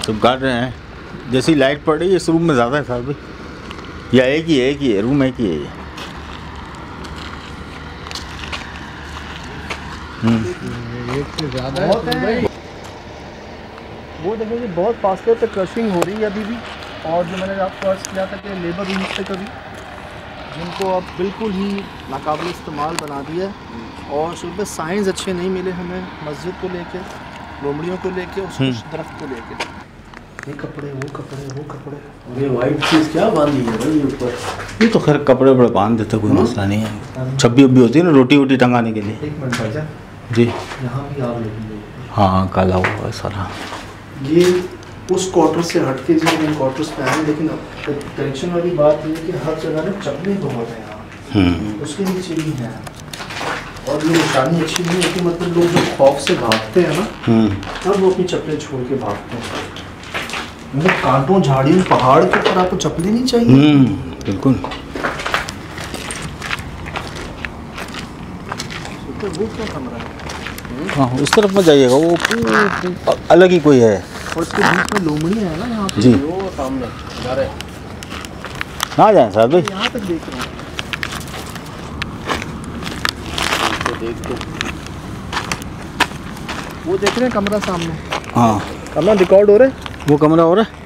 सब गाड़ रहे हैं। जैसी लाइट पड़ रही है इस रूम में ज़्यादा है साहब भाई, या एक ही है रूम एक ही है ये। एक से ज़्यादा है। वो देखेंगे बहुत फासले पे क्रशिंग हो रही है अभी भी। और जो मैंने आपको अर्ज किया था कि लेबर रूम्स थे कभी, जिनको अब बिल्कुल ही नाकाबिल इस्तेमाल बना दिया है। और सुबह साइंस अच्छे नहीं मिले हमें मस्जिद को लेके, लोमड़ियों को लेके, उस दरख्त को लेके। ये कपड़े वो कपड़े ये वाइट चीज़ क्या बांधी है भाई ऊपर? ये तो खैर कपड़े बड़े बांध देते, कोई मसला नहीं है। छब्बी उब्बी होती है ना रोटी वोटी टंगाने के लिए। एक मिनट भाईजान जी। यहाँ भी आग लगी है। हाँ काला हुआ है सारा। ये उस क्वार्टर से हट के जो इन क्वार्टर्स पे आए, लेकिन टेंशन वाली बात ये है कि हर जगह ना चपले बहुत हैं यहाँ, उसके नीचे भी हैं। और ये निशानी अच्छी नहीं होती, मतलब लोग जो खौफ से भागते हैं ना, तब वो अपनी चप्पलें छोड़ के भागते हैं। मतलब कांटों झाड़ियों पहाड़ के ऊपर आपको चप्पलें नहीं चाहिए। बिल्कुल। वो क्या कमरा है? हाँ उस तरफ में जाइएगा, वो अलग ही कोई है। और इसके बीच में लोमड़ियाँ हैं ना यहाँ पे। जी वो सामने जा रहे हैं। ना जाए साहब भाई, यहाँ तक देख रहे हैं। देख तो वो देख रहे हैं कमरा सामने। हाँ कमरा रिकॉर्ड हो रहा है। वो कमरा हो रहा है।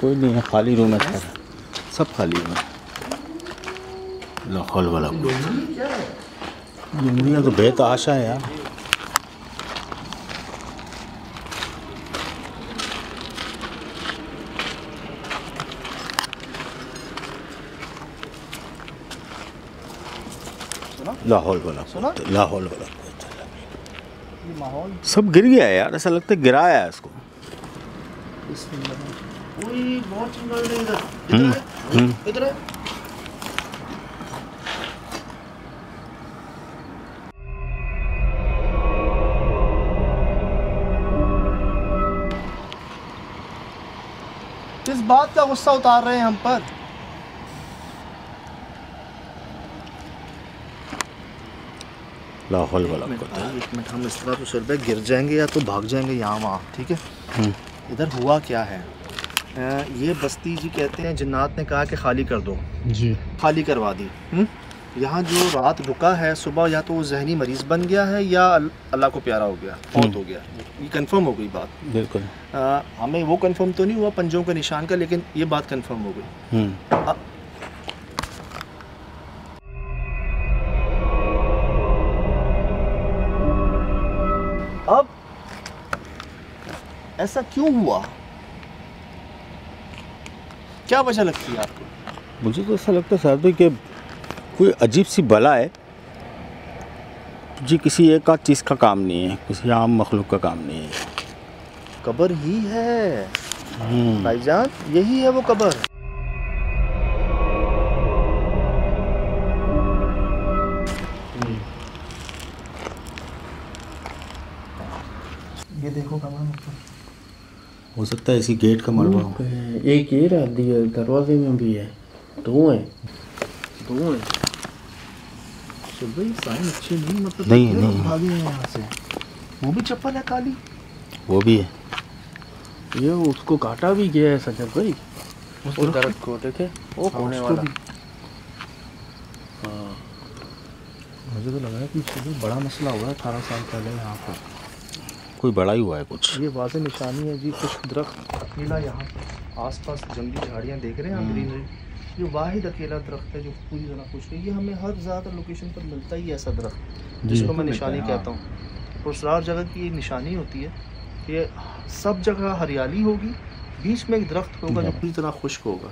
कोई नहीं है, खाली रूम है, सब खाली रूम है। लाहौल वाला लोमड़ियाँ तो बेहद आशा है यार। लाहौल वाला माहौल सब गिर गया है यार, ऐसा लगता है गिराया है इसको। बहुत इधर है। किस बात का गुस्सा उतार रहे हैं हम पर? लाहौल वाला एक मिनट, हम इस तरह तो सिर पे गिर जाएंगे या तो भाग जाएंगे यहाँ वहाँ, ठीक है? इधर हुआ क्या है? ये बस्ती जी कहते हैं जिन्नात ने कहा कि खाली कर दो जी, खाली करवा दी। यहाँ जो रात रुका है सुबह, या तो वो जहनी मरीज़ बन गया है या अल्लाह को प्यारा हो गया, मौत हो गया। ये कंफर्म हो गई बात। बिल्कुल। हमें वो कंफर्म तो नहीं हुआ पंजों के निशान का, लेकिन ये बात कंफर्म हो गई। अब ऐसा क्यों हुआ? क्या वजह लगती है आपको? मुझे तो ऐसा लगता है साहब कि कोई अजीब सी बला है जी, किसी एक आध चीज़ का काम नहीं है, किसी आम मखलूक का काम नहीं है। कब्र ही है भाईजान, यही है वो कब्र। ये देखो कमरा, हो सकता है इसी गेट का मलबा हो। एक ये रह दिया, दरवाजे में भी है, दो हैं। भाई साइन अच्छे नहीं, मतलब नहीं भागे हैं यहाँ से। वो भी चप्पल है काली, वो भी है। ये उसको काटा भी गया है सजद भाई, उस दरख्त को देखे वो होने वाला। हाँ मुझे तो लगा है कि बड़ा मसला हुआ है 18 साल पहले यहाँ पर, कोई बड़ा ही हुआ है कुछ। ये वाज़ेह निशानी है जी। कुछ दरख्त अकेला यहाँ आसपास जंगली झाड़ियाँ देख रहे हैं आप, ग्रीनरी। ये वाहिद अकेला दरख्त है जो पूरी तरह खुश है। ये हमें हर ज़्यादा लोकेशन पर मिलता ही ऐसा दरख्त, जिसको मैं निशानी कहता हूँ। पुरस्कार जगह की एक निशानी होती है कि सब जगह हरियाली होगी, बीच में एक दरख्त होगा जो पूरी तरह खुश्क होगा,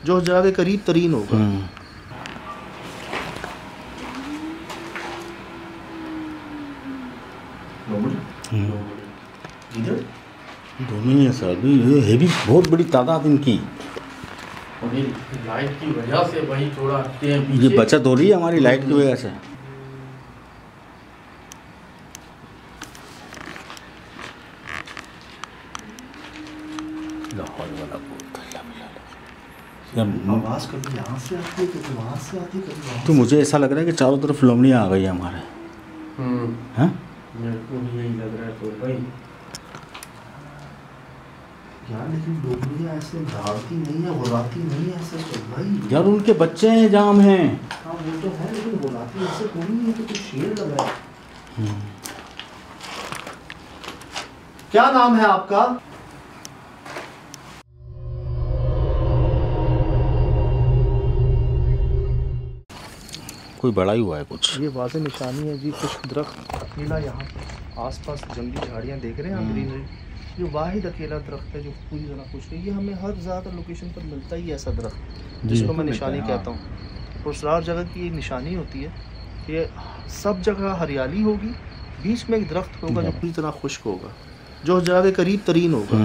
जो उस जगह के करीब तरीन होगा। दोनों ही है सर, ये हैवी बहुत बड़ी तादाद इनकी, और ये लाइट की वजह से वही थोड़ा हटते हैं ये बचत हो रही है हमारी लाइट की वजह से। आवाज़ कभी यहाँ से आती है, कभी वहाँ से आती है, कभी वहाँ तो मुझे ऐसा लग रहा है कि चारों तरफ लोमड़ियाँ आ गई है हमारे। हैं? मेरे को भी यही लग रहा है तो भाई यार, लेकिन लोमड़ियाँ ऐसे दहाड़ती नहीं है, गुर्राती नहीं है ऐसे तो भाई। यार उनके बच्चे हैं, जाम हैं। हाँ वो तो है, लेकिन गुर्राती ऐसे कोई नहीं है, तो कुछ शेर लग रहा है। क्या नाम है आपका? कोई बड़ा ही हुआ है कुछ। ये वाज़ेह निशानी है जी, कुछ दरख्त नीला यहाँ आसपास जंगली झाड़ियाँ देख रहे हैं आप, ग्रीनरी। ये वाहिद अकेला दरख्त है जो पूरी तरह खुश है। ये हमें हर ज़्यादा लोकेशन पर मिलता ही है ऐसा दरख्त, जिसको मैं निशानी कहता हूँ। पुरस्कार जगह की एक निशानी होती है कि सब जगह हरियाली होगी, बीच में एक दरख्त होगा जो पूरी तरह खुश्क होगा, जो उस जगह के करीब तरीन होगा।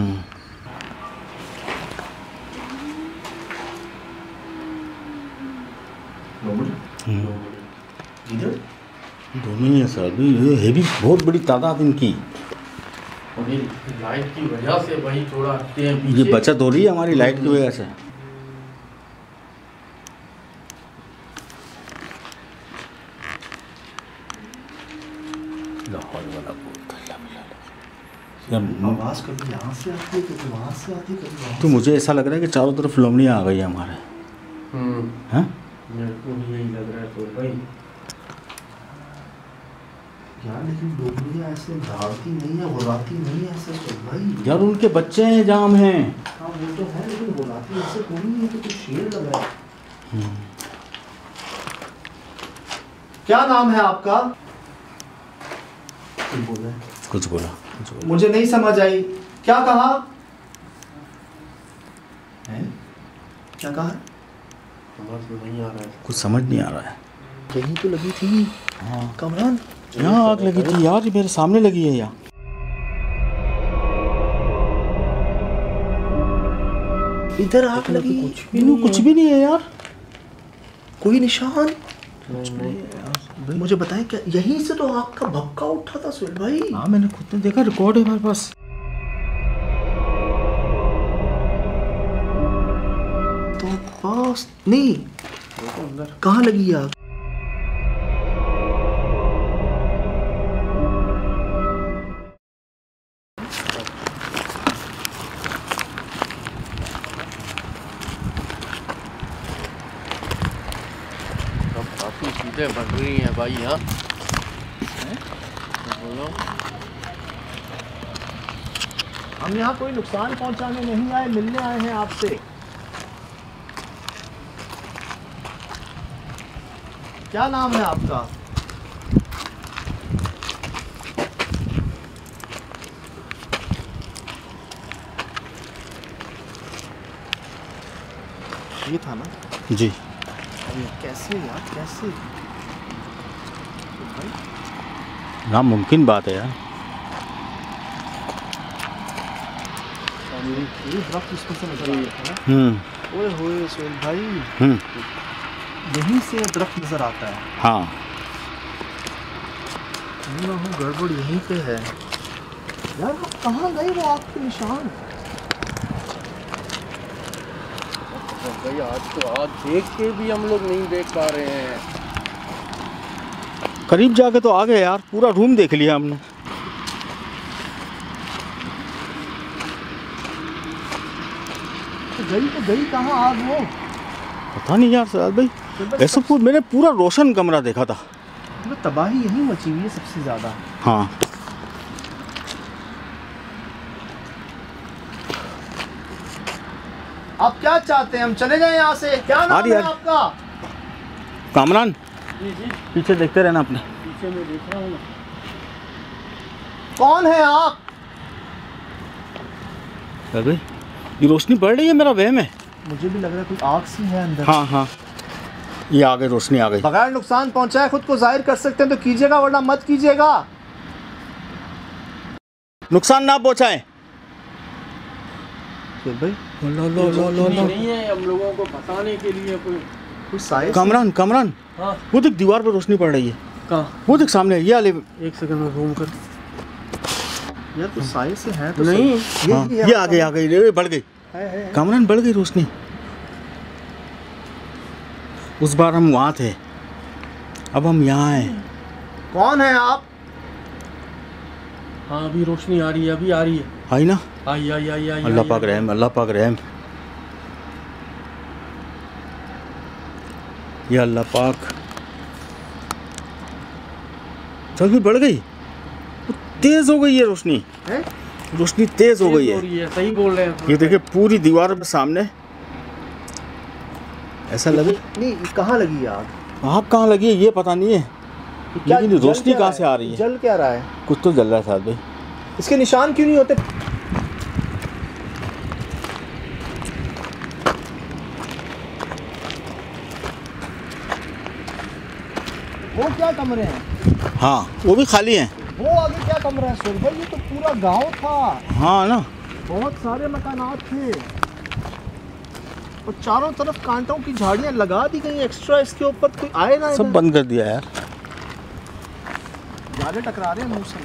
दोनों ही है सर, ये हैवी बहुत बड़ी तादाद इनकी, और ये लाइट की वजह से वही थोड़ा हटते हैं ये बचत हो रही है हमारी लाइट की वजह से। आवाज़ कभी यहाँ से आती है, कभी वहाँ से आती है, कभी वहाँ। तो मुझे ऐसा लग रहा है कि चारों तरफ लोमड़ियाँ आ गई है हमारे। हैं? मेरे को भी यही लग रहा है तो भाई यार, लेकिन लोमड़ियाँ ऐसे दहाड़ती नहीं है, गुर्राती नहीं है ऐसे तो भाई। यार उनके बच्चे हैं, जाम हैं। हाँ वो तो है, लेकिन गुर्राती ऐसे कोई नहीं है, तो कुछ शेर लग रहा है। क्या नाम है आपका? कुछ बोला मुझे नहीं समझ आई, क्या कहा है? क्या कहा है? समझ नहीं आ रहा है। कुछ समझ नहीं आ रहा है। यहीं तो लगी थी। हाँ कमरान, यहाँ आग लगी थी यार, ये मेरे सामने लगी है यहाँ। इधर आग लगी? कुछ भी नहीं है यार, कोई निशान नहीं। मुझे बताएं, क्या यहीं से तो आग का भपका उठा था सुहेल भाई? हाँ मैंने खुद ने देखा, रिकॉर्ड है हमारे पास। तो पास नहीं, कहाँ लगी आग? काफी चीजें बन रही हैं भाई यहाँ। बोलो, हम यहाँ कोई नुकसान पहुँचाने नहीं आए, मिलने आए हैं आपसे। क्या नाम है आपका? ये था ना जी। कैसे यार, कैसे? नामुमकिन बात है यार। ये दरख्त इसमें से नजर आ रहा है ना। ओए होए सुहेल भाई, यहीं से दरख्त नजर आता है। हाँ गड़बड़ यहीं पे है यार। आप कहाँ गए वो आपके निशान? भाई आज तो आग देख के भी हम लोग नहीं देख पा रहे हैं। करीब जाके तो आ गए यार, पूरा रूम देख लिया हमने। तो गई कहाँ आग वो? पता नहीं यार सराज भाई, ऐसा मैंने पूरा रोशन कमरा देखा था। तबाही यहीं मची हुई है सबसे ज़्यादा। हाँ आप क्या चाहते हैं, हम चले जाएं यहाँ से? क्या नाम है आपका? कामरान, जी जी, पीछे देखते रहना अपने। पीछे में देख रहा हूँ। कौन है आप? क्या गई? ये रोशनी पड़ रही है, मेरा वहम है। मुझे भी लग रहा है कोई आग सी है अंदर। हाँ हाँ, ये आ गई, रोशनी आ गई। बगैर नुकसान पहुंचाए खुद को जाहिर कर सकते हैं तो कीजिएगा, वरना मत कीजिएगा। नुकसान ना पहुंचाएं। भाई नहीं है, हम लोगों को फंसाने के लिए कोई साइज। कामरान कामरान, हाँ। वो देख दीवार पर रोशनी पड़ रही है। कहाँ? वो देख सामने, ये वाले। एक सेकंड में घूम कर। यार कुछ साइज से है तो नहीं। सही। हाँ, ये आ गई, आ गई, ये बढ़ गई। है। कामरान बढ़ गई रोशनी। उस बार हम वहाँ थे, अब हम यहाँ हैं। कौन है आप? हाँ अभी रोशनी आ रही है, अभी आ रही है। आई ना? आई। अल्लाह पाक रहम, अल्लाह पाक रहम। या अल्लाह पाक। चल बढ़ गई, तेज हो गई है रोशनी। है? रोशनी तेज हो गई है। सही बोल रहे हैं। ये देखिए पूरी दीवार के सामने ऐसा लगे। नहीं, कहाँ लगी आग? आग कहाँ लगी है ये पता नहीं है, लेकिन रोशनी कहाँ से आ रही है? जल क्या रहा है? कुछ तो जल रहा है साथ भाई। इसके निशान क्यों नहीं होते? वो क्या कमरे हैं? हाँ वो भी खाली हैं। वो आगे क्या कमरा है सुर भाई? ये तो पूरा गांव था। हाँ ना, बहुत सारे मकानात थे और चारों तरफ कांटों की झाड़ियां लगा दी गई एक्स्ट्रा, इसके ऊपर कोई आए ना। सब बंद कर दिया यार। जाले टकरा रहे हैं मुंह से।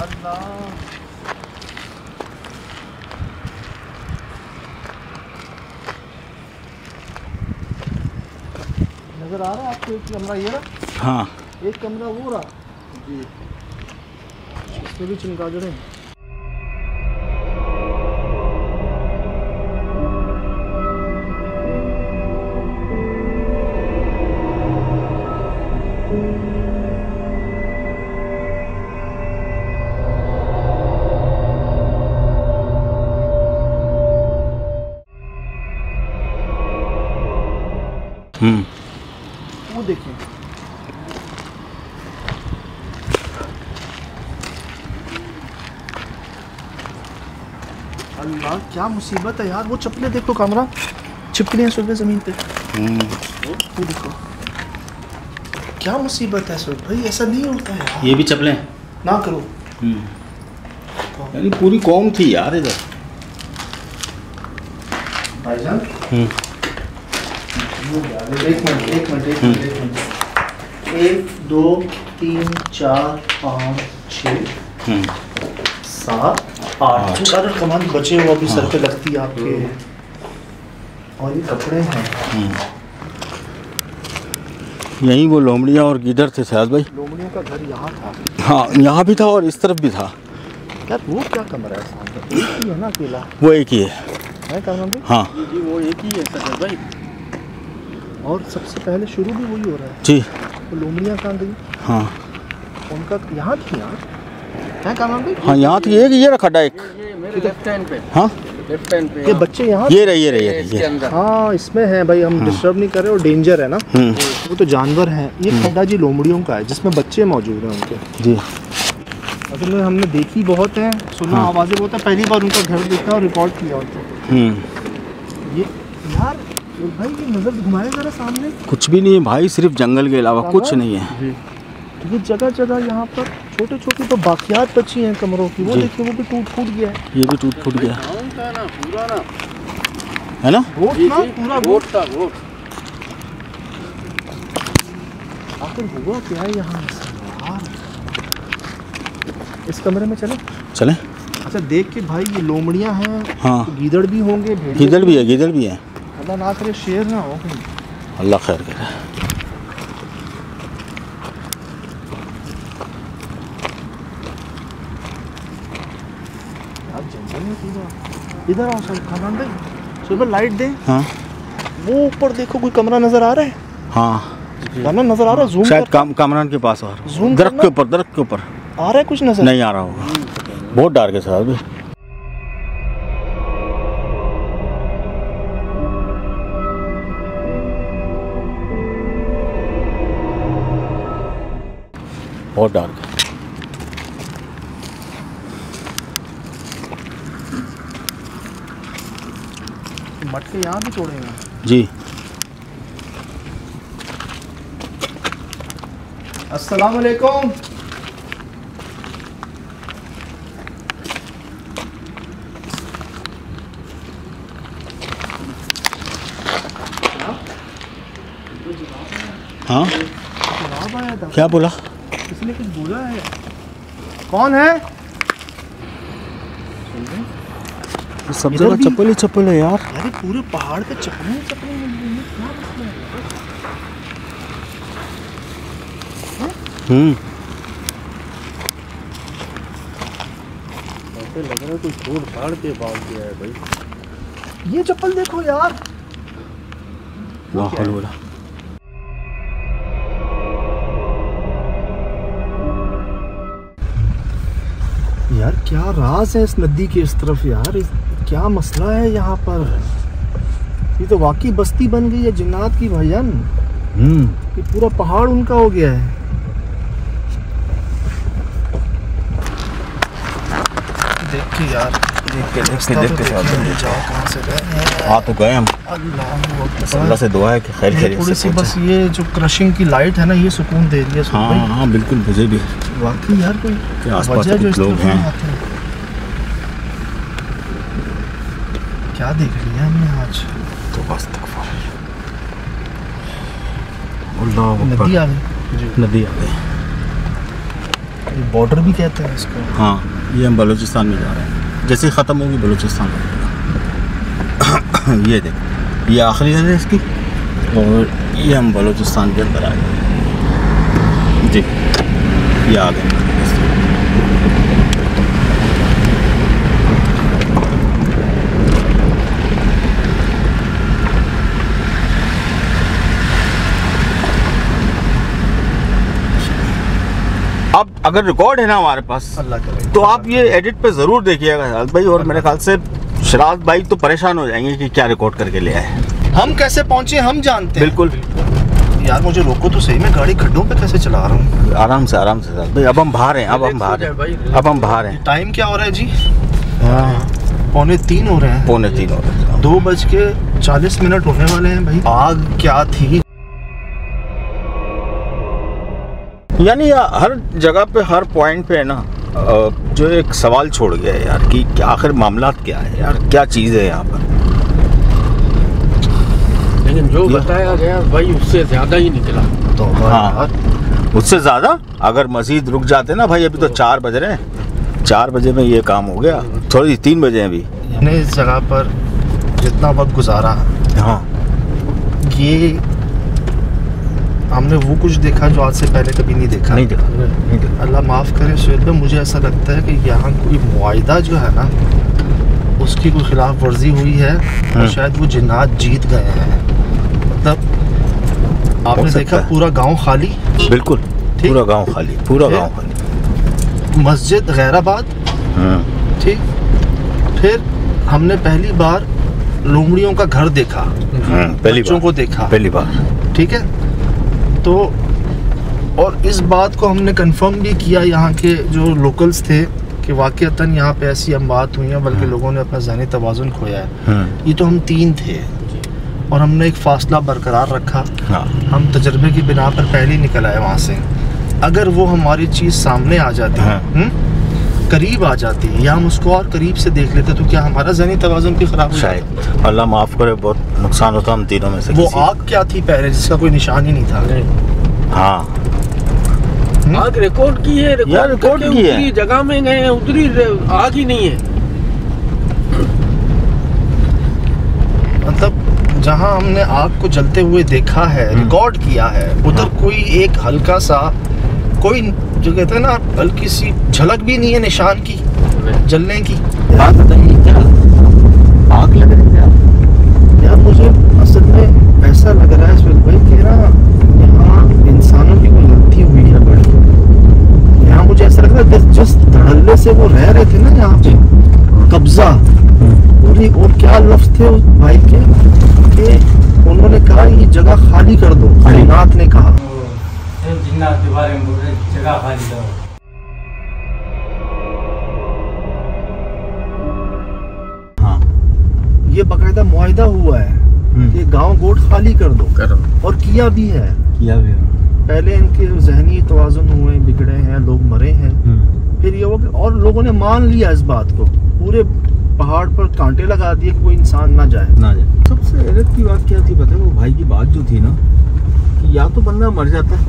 अल्लाह, नजर आ रहा है आपको? एक कमरा ये रहा, हाँ एक कमरा वो रहा जी, इसमें भी चमगादड़ हैं। वो देखिए, अल्लाह क्या मुसीबत है यार। वो चप्पलें देखो, कमरा चिपकली हैं सुबह ज़मीन पे। वो देखो क्या मुसीबत है सुबह भाई, ऐसा नहीं होता है यार। ये भी चप्पलें ना करो। यानी पूरी कौम थी यार इधर। भाईजान एक मिनट 1 2 3 4 5 6 7 8 चादर कमान बचे हुए अभी सर पे लगती है आपके। और ये कपड़े हैं। यहीं वो लोमड़ियाँ और गीदड़ थे शायद भाई। लोमड़ियों का घर यहाँ था। हाँ यहाँ भी था और इस तरफ भी था। यार वो क्या कमरा है सामने? एक ही है ना अकेला? वो एक ही है। कमरा भी? हाँ जी वो एक ही है सर भाई। और सबसे पहले शुरू भी वही हो रहा है। जी वो लोमड़ियाँ कहाँ गई? हाँ उनका यहाँ थी यार। है कमरा भी? हाँ यहाँ थी एक, ये रखा एक। ये मेरे लेफ्ट हैंड पे। हाँ लेफ्ट हैंड पे। ये बच्चे यहाँ? ये रही इसके अंदर। हाँ इसमें है भाई, हम डिस्टर्ब नहीं कर रहे और डेंजर है ना। वो तो जानवर हैं। ये खड्डा जी लोमड़ियों का है जिसमें बच्चे मौजूद हैं उनके। जी असल में हमने देखी बहुत है, सुना आवाज़ें बहुत है। पहली बार उनका घर देखा और रिकॉर्ड किया उनको। ये यार भाई ये नज़र घुमाए ज़रा सामने। कुछ भी नहीं है भाई, सिर्फ जंगल के अलावा कुछ नहीं है। ये जगह जगह यहाँ पर छोटे छोटे तो बाकियात बची हैं कमरों की। वो देखिए वो भी टूट फूट गया है। ये भी टूट फूट गया पूरा ना है ना। गोट ना पूरा गोट था गोट। आखिर हुआ क्या है यहाँ यार? इस कमरे में चले। अच्छा देख के भाई, ये लोमड़ियाँ हैं। हाँ तो गीदड़ भी होंगे, गीदड़ भी है, गीदड़ भी है। अल्लाह ना करे शेर ना हो कहीं। अल्लाह खैर करे। इधर आओ सर, खान भाई सुबह लाइट दे। हाँ वो ऊपर देखो, कोई कमरा नजर आ रहा है? हाँ कमरा नजर आ रहा है? जूम शायद कामरान के पास और जूम दरख्त के ऊपर आ रहा है कुछ नजर? नहीं आ रहा होगा, बहुत डार्क है साहब। बहुत डार्क है। मटके यहाँ भी तोड़ेंगे जी। अस्सलाम वालेकुम। हाँ जवाब आया था, क्या बोला? इसने कुछ बोला है। कौन है? सब इधर जगह भी- चप्पल ही चप्पल है यार। अरे पूरे पहाड़ पे चप्पलें ही चप्पलें मिल रही हैं, क्या मसला है? ऐसे लग रहा है कोई छोड़ छाड़ के बाल किया है भाई। ये चप्पल देखो यार। वाह बोला। यार क्या राज है इस नदी के इस तरफ यार, क्या मसला है यहाँ पर? ये तो वाकई बस्ती बन गई है जिन्नात की भाईजान। ये पूरा पहाड़ उनका हो गया है। देख के यार, देख के जाओ कहाँ से गए। हाँ तो गए हम। अल्लाह अल्लाह से दुआ है कि खैर खैरियत थोड़ी से सी बस पहुंचे। ये जो क्रशिंग की लाइट है ना, ये सुकून दे रही है। हाँ हाँ बिल्कुल, मुझे भी वाकई यार कोई के आसपास वजह जो कुछ इस लोग तरफ हैं। नहीं आते। क्या देख लिया हमने आज? तो बस तक अल्लाह नदी अकबर। आ गई, नदी आ गई। बॉर्डर भी कहते हैं इसको। हाँ ये हम बलूचिस्तान में जा रहे हैं। जैसे ही ख़त्म होगी बलूचिस्तान ये देख, ये आखिरी है इसकी, और ये हम बलूचिस्तान के अंदर आ गए जी। ये आ गए। अब अगर रिकॉर्ड है ना हमारे पास, अल्लाह करे तो आप ये एडिट पे ज़रूर देखिएगा शराज भाई। और मेरे ख्याल से शराज भाई तो परेशान हो जाएंगे कि क्या रिकॉर्ड करके ले आए। हम कैसे पहुंचे हम जानते हैं। बिल्कुल यार मुझे रोको तो सही, मैं गाड़ी खड्डों पे कैसे चला रहा हूँ? आराम से शराज भाई। अब हम बाहर हैं, अब हम बाहर हैं, अब हम बाहर हैं। टाइम क्या हो रहा है जी? हाँ 2:45 हो रहे हैं। 2:45 हो रहे हैं। 2:40 होने वाले हैं भाई। आग क्या थी? यानी हर जगह पे, हर पॉइंट पे है ना, जो एक सवाल छोड़ गया है यार कि क्या आखिर मामला क्या है यार, क्या चीज़ है यहाँ पर। लेकिन जो बताया गया भाई उससे ज्यादा ही निकला। तो हाँ उससे ज़्यादा। अगर मज़ीद रुक जाते ना भाई, अभी तो 4 बज रहे हैं, 4 बजे में ये काम हो गया। थोड़ी 3 बजे अभी। हमने इस जगह पर जितना वक्त गुजारा, हाँ ये हमने वो कुछ देखा जो आज से पहले कभी नहीं देखा। नहीं देखा, नहीं देखा। अल्लाह माफ़ करे सुहेल भाई, मुझे ऐसा लगता है कि यहाँ कोई मुआहिदा जो है ना, उसकी कोई खिलाफ वर्जी हुई है और शायद वो जिन्नात जीत गए हैं। मतलब आपने देखा पूरा गांव खाली। बिल्कुल पूरा गांव खाली, पूरा गांव खाली। मस्जिद गैराबाद, ठीक। फिर हमने पहली बार लोमड़ियों का घर देखा, पहली बच्चों को देखा, पहली बार। ठीक है। तो और इस बात को हमने कंफर्म भी किया यहाँ के जो लोकल्स थे कि वाकईतन यहाँ पे ऐसी अमवात हुई हैं, बल्कि लोगों ने अपना ज़हनी तवाज़ुन खोया है। ये तो हम 3 थे और हमने एक फासला बरकरार रखा। हाँ। हम तजर्बे की बिना पर पहले ही निकल आए वहाँ से। अगर वो हमारी चीज़ सामने आ जाती है, करीब आ जाती है, या हम उसको और करीब से देख लेते, तो क्या हमारा ज़हनी तवाज़ुन भी ख़राब हो जाता? शायद अल्लाह माफ़ करे, बहुत नुकसान होता हम तीनों में से। वो आग क्या थी पहले जिसका कोई निशान ही नहीं था। हाँ आग रिकॉर्ड की है, यार, रिकॉर्ड करके की है। उतरी जगह में गए हैं, उतरी आग ही नहीं है। मतलब जहाँ हमने आग को जलते हुए देखा है, रिकॉर्ड किया है, उधर कोई एक हल्का सा, कोई जो कहते हैं ना, हल्की सी झलक भी नहीं है निशान की जलने की। बात बताइए, क्या आग लग रही है यार मुझे असल में ऐसा लग रहा है सुहेल भाई कि ना यहाँ इंसानों की कोई गलती हुई है बड़ी। यहाँ मुझे ऐसा लग रहा है जिस धड़ल्ले से वो रह रहे थे ना यहाँ पे, कब्जा पूरी, और क्या लफ्ज थे उस भाई के कि उन्होंने कहा ये जगह खाली कर दो। जिन्नात ने कहा, जिन्नात के बारे में बोल रहे, जगह खाली करो। ये बाकायदा मुआहिदा हुआ है कि गांव गोट खाली कर दो, और किया भी है। पहले इनके जहनी तवाज़ुन हुए, बिगड़े हैं, लोग मरे हैं, फिर ये हो गया और लोगों ने मान लिया इस बात को, पूरे पहाड़ पर कांटे लगा दिए कि कोई इंसान ना जाए। सबसे हैरत की बात क्या थी पता है, वो भाई की बात जो थी ना कि या तो बंदा मर जाता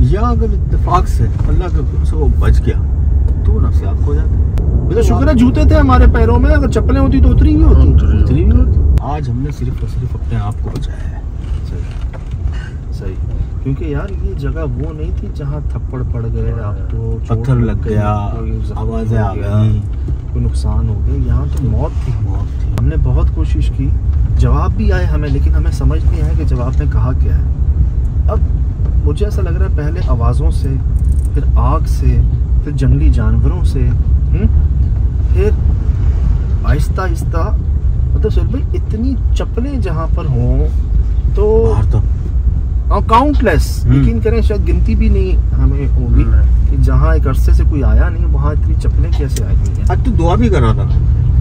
या अगर इत्तेफाक से अल्लाह के हुक्म से वो बच गया तो नफ्सियात खो जाते। तो शुक्र है जूते थे हमारे पैरों में, अगर चप्पलें होती तो उतरी भी होती। आज हमने सिर्फ और सिर्फ अपने आप को बचाया है। सही, क्योंकि यार ये जगह वो नहीं थी जहाँ थप्पड़ पड़ गए, आपको पत्थर लग गया, आवाजें आ गई, कोई नुकसान हो गया, यहाँ तो मौत थी। हमने बहुत कोशिश की, जवाब भी आए हमें, लेकिन हमें समझ नहीं आया कि जवाब में कहा क्या है। अब मुझे ऐसा लग रहा है पहले आवाज़ों से, फिर आग से, फिर जंगली जानवरों से, फिर आहिस्ता आहिस्ता, मतलब सुन भाई इतनी चप्पलें जहाँ पर हों तो काउंटलेस, यकीन करें शायद गिनती भी नहीं हमें होगी कि जहाँ एक अरसे से कोई आया नहीं वहाँ इतनी चप्पलें कैसे आई हैं। आज तो दुआ भी कर रहा था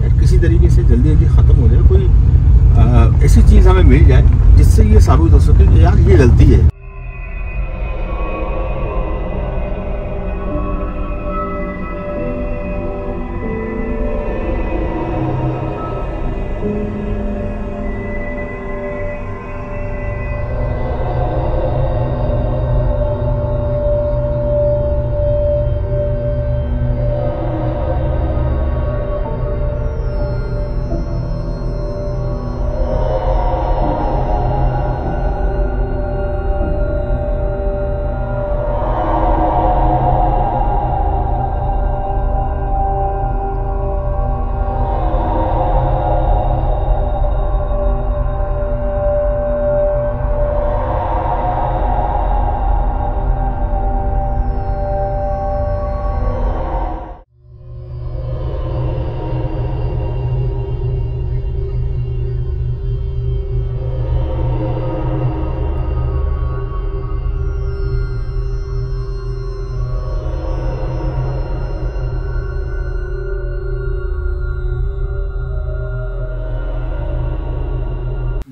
यार किसी तरीके से जल्दी जल्दी ख़त्म हो जाए, कोई ऐसी चीज़ हमें मिल जाए जिससे ये साबित हो सके कि यार ये गलती है।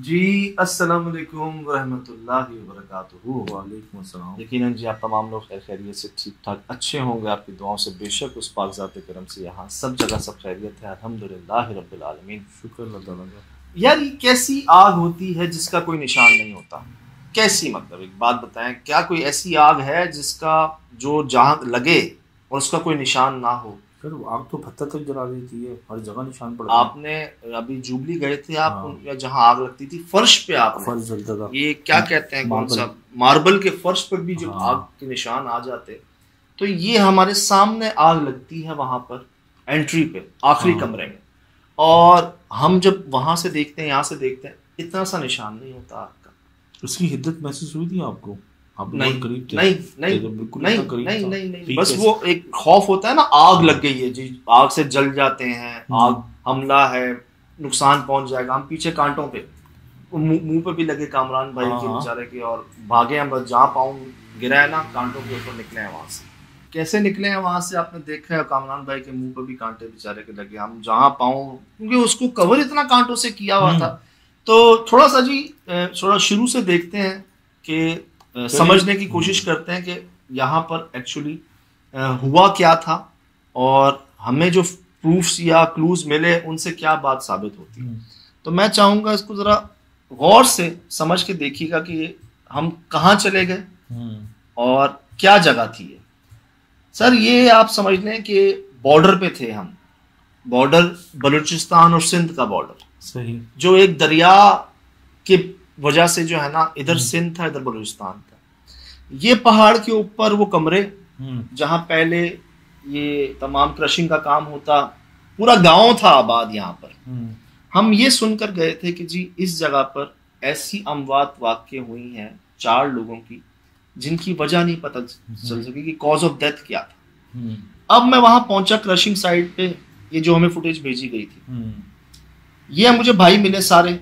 जी अस्सलाम वालेकुम रहमतुल्लाहि व बरकातुहू। वालेकुम अस्सलाम। यकीनन जी आप तमाम लोग खैर खैरियत से ठीक ठाक अच्छे होंगे, आपकी दुआओं से बेशक उस पाक ज़ात करम से यहाँ सब जगह सब खैरियत है, अल्हम्दुलिल्लाह रब्बिल आलमीन। शुक्र अल्लाह ताला का। यार ये कैसी आग होती है जिसका कोई निशान नहीं होता? कैसी, मतलब एक बात बताएं, क्या कोई ऐसी आग है जिसका जो जहाँ लगे और उसका कोई निशान ना हो? फिर आग तो पत्थर तक जला देती है, हर जगह निशान पड़ता है। आपने अभी जुबली गए थे आप, जहाँ आग लगती थी फर्श पे, आप फर्श जलता था, ये क्या कहते हैं कौन सा, मार्बल के फर्श पर भी जो आग के निशान आ जाते, तो ये हमारे सामने आग लगती है वहां पर एंट्री पे आखिरी कमरे में, और हम जब वहां से देखते हैं, यहाँ से देखते हैं, इतना सा निशान नहीं होता आग का। उसकी हिद्दत महसूस हुई थी आपको? नहीं करीब थे? नहीं नहीं बिल्कुल नहीं करीब नहीं था। नहीं नहीं, बस वो एक खौफ होता है ना, आग लग गई है जी, आग से जल जाते हैं, आग हमला है, नुकसान पहुंच जाएगा। हम पीछे कांटों पे, मुंह पे भी लगे कामरान भाई के बेचारे के, और भागे हम, बस जहाँ पाँव गिरा है ना कांटों के ऊपर निकले हैं वहां से। कैसे निकले हैं वहां से आपने देखा है, कामरान भाई के मुंह पे भी कांटे बेचारे के लगे, हम जहाँ पाँव, क्योंकि उसको कवर इतना कांटों से किया हुआ था। तो थोड़ा सा जी थोड़ा शुरू से देखते हैं कि समझने की कोशिश करते हैं कि यहाँ पर एक्चुअली हुआ क्या था, और हमें जो प्रूफ्स या क्लूज मिले उनसे क्या बात साबित होती है। तो मैं चाहूँगा इसको ज़रा गौर से समझ के देखिएगा कि हम कहाँ चले गए और क्या जगह थी ये। सर ये आप समझ लें कि बॉर्डर पे थे हम, बॉर्डर बलूचिस्तान और सिंध का बॉर्डर, सही, जो एक दरिया के वजह से जो है ना, इधर सिंध था, इधर बलूचिस्तान था। ये पहाड़ के ऊपर वो कमरे जहाँ पहले ये तमाम क्रशिंग का काम होता, पूरा गांव था आबाद यहाँ पर। हम ये सुनकर गए थे कि जी इस जगह पर ऐसी अमवात वाक़ई हुई हैं 4 लोगों की, जिनकी वजह नहीं पता चल सकी कि कॉज ऑफ डेथ क्या था। अब मैं वहां पहुंचा क्रशिंग साइट पे, ये जो हमें फुटेज भेजी गई थी, ये मुझे भाई मिले सारे।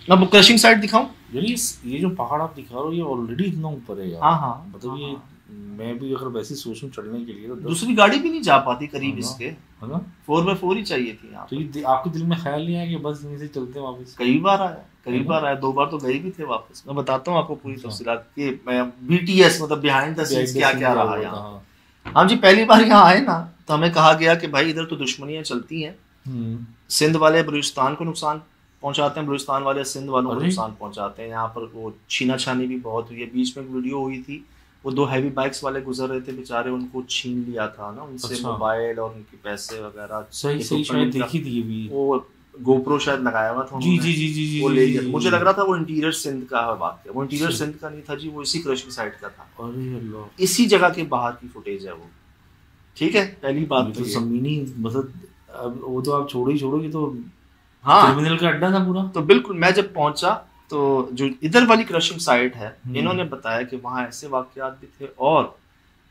मैं क्रशिंग साइट दिखाऊं? ये जो पहाड़ आप दिखा रहे हो ये ऑलरेडी इतना ऊपर है यार। हाँ हाँ, मतलब ये मैं भी अगर वैसे सोचूं चढ़ने के लिए तो दूसरी गाड़ी भी नहीं जा पाती करीब है ना? इसके, है ना? 4x4 ही चाहिए थी यहाँ तो ये आपके दिल में ख्याल नहीं आया कि बस यहीं से चलते हैं वापस? कई बार आया 2 बार तो गए भी थे वापस। मैं बताता हूँ आपको पूरी तफसीलात कि BTS मतलब बिहाइंड द सीन्स क्या क्या रहा यहाँ। हम जी पहली बार यहाँ आए ना तो हमें कहा गया कि भाई इधर तो दुश्मनियां चलती हैं, सिंध वाले बलूचिस्तान को नुकसान पहुंचाते हैं, बलूचिस्तान वाले सिंध वालों को नुकसान पहुंचाते हैं। यहाँ पर वो छीना छानी भी बहुत हुई है। बीच में एक वीडियो हुई थी, वो 2 हैवी बाइक्स वाले गुजर रहे थे बेचारे, उनको छीन लिया था ना उनसे मोबाइल और उनके पैसे वगैरह। सही शायद देखी थी भी, वो गोप्रो शायद लगाया हुआ था जी जी जी जी जी वो ले गया। मुझे लग रहा था वो इंटीरियर सिंध का बात है, वो इंटीरियर सिंध का नहीं था जी, वो इसी क्रशिंग साइट का था। अरे अल्लाह, इसी जगह के बाहर की फुटेज है वो। ठीक है, पहली बात तो जमीनी मतलब अब वो तो आप छोड़ोगे तो हाँ क्रिमिनल का अड्डा था पूरा। तो बिल्कुल मैं जब पहुंचा तो जो इधर वाली क्रशिंग साइट है, इन्होंने बताया कि वहाँ ऐसे वाकयात भी थे और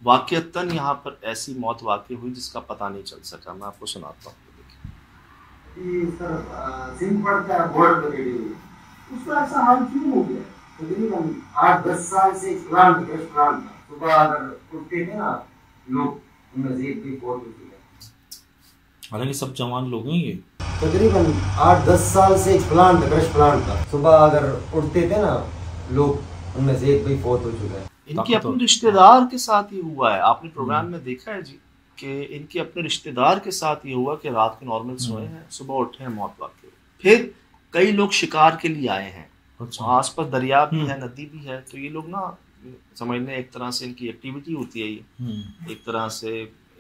वाकयतन यहाँ पर ऐसी मौत वाकई हुई जिसका पता नहीं चल सका। मैं आपको सुनाता हूँ। उसका ऐसा हाल क्यों हो गया? तकरीबन 8-10 साल से प्लान था। सुबह अगर उठते थे ना लोग, उनमें से एक भी बहुत होती है। हालांकि सब जवान लोग हैं ये। तकरीबन 8-10 साल से एक प्लान था। सुबह अगर उठते थे ना लोग, उनमें से एक भी फौत हो चुका है। इनके अपने रिश्तेदार के साथ ही हुआ है। आपने प्रोग्राम में देखा है जी कि इनके अपने रिश्तेदार के साथ ये हुआ कि रात को नॉर्मल सोए हैं, सुबह उठे हैं, मौत वाकई। फिर कई लोग शिकार के लिए आए हैं, आसपास दरिया भी है, नदी भी है, तो ये लोग ना समझ लें एक तरह से इनकी एक्टिविटी होती है ये, एक तरह से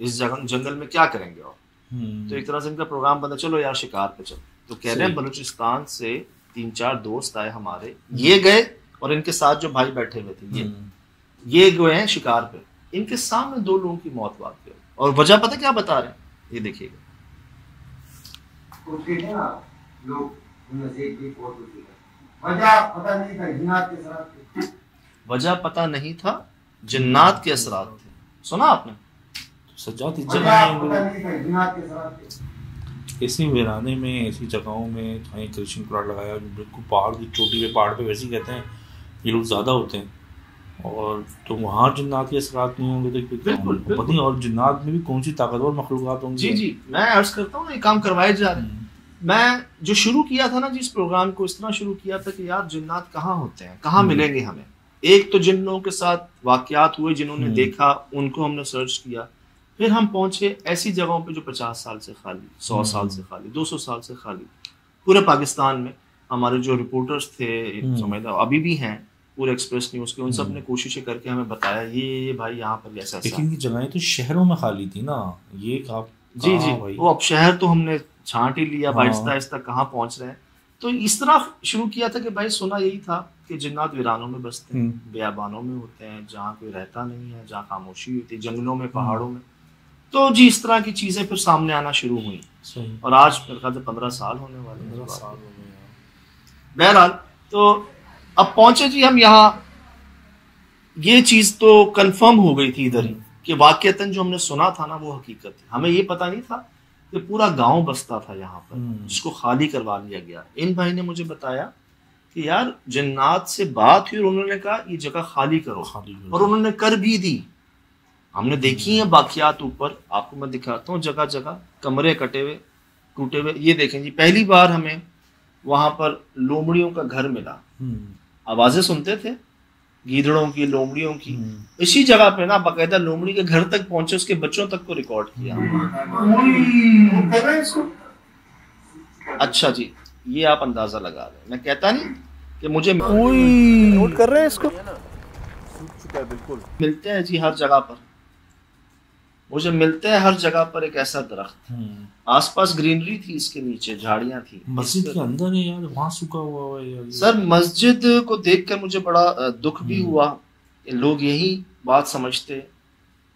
इस जंगल में क्या करेंगे और तो एक तरह से इनका प्रोग्राम बना, चलो यार शिकार पे चलो। तो कह रहे हैं बलूचिस्तान से 3-4 दोस्त आए हमारे, ये गए और इनके साथ जो भाई बैठे हुए थे ये गए हैं शिकार पे। इनके सामने 2 लोगों की मौत वाकई और वजह पता क्या बता रहे हैं, ये देखिएगा। वजह पता नहीं था, जिन्नात के असरात थे। सुना आपने? सज्जाद इस जगह ऐसी वीराने में, ऐसी जगहों में कहीं क्रशिंग प्लांट लगाया बिल्कुल पहाड़ की चोटी पे, पहाड़ पे वैसे ही कहते हैं ये लोग ज़्यादा होते हैं, और तो वहाँ जिन्नात के असरात नहीं होंगे तो बिल्कुल पता नहीं। और जिन्नात में भी कौन सी ताकतवर मखलूक़ात होंगी। जी मैं अर्ज करता हूँ, ये काम करवाए जा रहे हैं। मैं जो शुरू किया था ना जी इस प्रोग्राम को, इस तरह शुरू किया था कि यार जिन्नात कहाँ होते हैं, कहाँ मिलेंगे हमें। एक तो जिन लोगों के साथ वाकयात हुए, जिन्होंने देखा, उनको हमने सर्च किया। फिर हम पहुंचे ऐसी जगहों पे जो 50 साल से खाली, 100 साल से खाली, 200 साल से खाली। पूरे पाकिस्तान में हमारे जो रिपोर्टर्स थे, समझ लो अभी भी हैं, पूरे एक्सप्रेस न्यूज के, उन सब ने कोशिशें करके हमें बताया ये भाई यहाँ पर ऐसा। लेकिन ये जगहें तो शहरों में खाली थी ना, ये आप जी वो अब शहर तो हमने छांट ही लिया, आहिस्ता आहिस्ता कहाँ पहुंच रहे हैं। तो इस तरह शुरू किया था कि भाई सुना यही था कि जिन्नात वीरानों में बसते हैं, बेयाबानों में होते हैं, जहाँ कोई रहता नहीं है, जहाँ खामोशी होती है, जंगलों में, पहाड़ों में। तो जी इस तरह की चीजें फिर सामने आना शुरू हुई और आज मेरे ख्याल से 15 साल होने वाले हैं। बहरहाल तो अब पहुंचे जी हम यहाँ, ये चीज तो कंफर्म हो गई थी इधर ही कि वाकईतन जो हमने सुना था ना वो हकीकत है। हमें ये पता नहीं था कि पूरा गांव बसता था यहाँ पर, जिसको खाली करवा लिया गया। इन भाई ने मुझे बताया कि यार जिन्नात से बात हुई और उन्होंने कहा ये जगह खाली करो, और उन्होंने कर भी दी। हमने देखी है बाकियात ऊपर, आपको मैं दिखाता हूँ, जगह जगह कमरे कटे हुए, टूटे हुए। ये देखें जी, पहली बार हमें वहां पर लोमड़ियों का घर मिला। आवाजें सुनते थे गीदड़ों की, लोमड़ियों की। इसी जगह पे ना बाकायदा लोमड़ी के घर तक पहुंचे, उसके बच्चों तक को रिकॉर्ड किया। अच्छा जी, ये आप अंदाजा लगा रहे हैं, मैं कहता नहीं कि मुझे नोट कर रहे हैं इसको। बिल्कुल मिलते हैं जी हर जगह पर, मुझे मिलते हैं हर जगह पर एक ऐसा दरख्त। आसपास ग्रीनरी थी, इसके नीचे झाड़ियां थी। मस्जिद के अंदर है यार, वहाँ सूखा हुआ है यार। सर मस्जिद को देखकर मुझे बड़ा दुख भी हुआ। लोग यही बात समझते,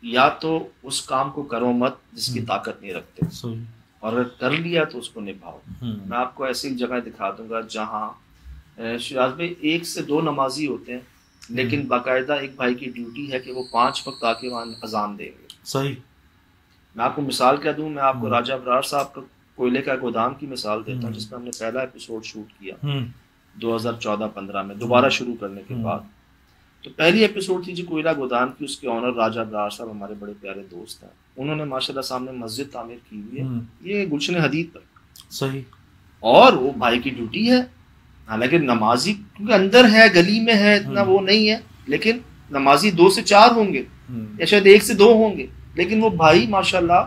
या तो उस काम को करो मत जिसकी ताकत नहीं रखते, और अगर कर लिया तो उसको निभाओ। मैं आपको ऐसी जगह दिखा दूंगा जहाँ शिराज में 1 से 2 नमाजी होते हैं, लेकिन बाकायदा एक भाई की ड्यूटी है कि वो 5 वक्त आके वहाँ अजान देंगे। सही। मैं आपको मिसाल क्या दूं, मैं आपको राजा अबरार साहब का कोयले का गोदाम की मिसाल देता हूँ, जिसमें हमने पहला एपिसोड शूट किया 2014-15 में, दोबारा शुरू करने के बाद। तो पहली एपिसोड थी जी कोयला गोदाम की, उसके ऑनर राजा ब्रार साहब हमारे बड़े प्यारे दोस्त हैं, उन्होंने माशाल्लाह सामने मस्जिद तामीर की हुई है, ये गुलशन हदीद पर। सही। और वो भाई की ड्यूटी है, हालांकि नमाजी क्योंकि अंदर है, गली में है, इतना वो नहीं है, लेकिन नमाजी 2 से 4 होंगे या शायद 1 से 2 होंगे, लेकिन वो भाई माशाल्लाह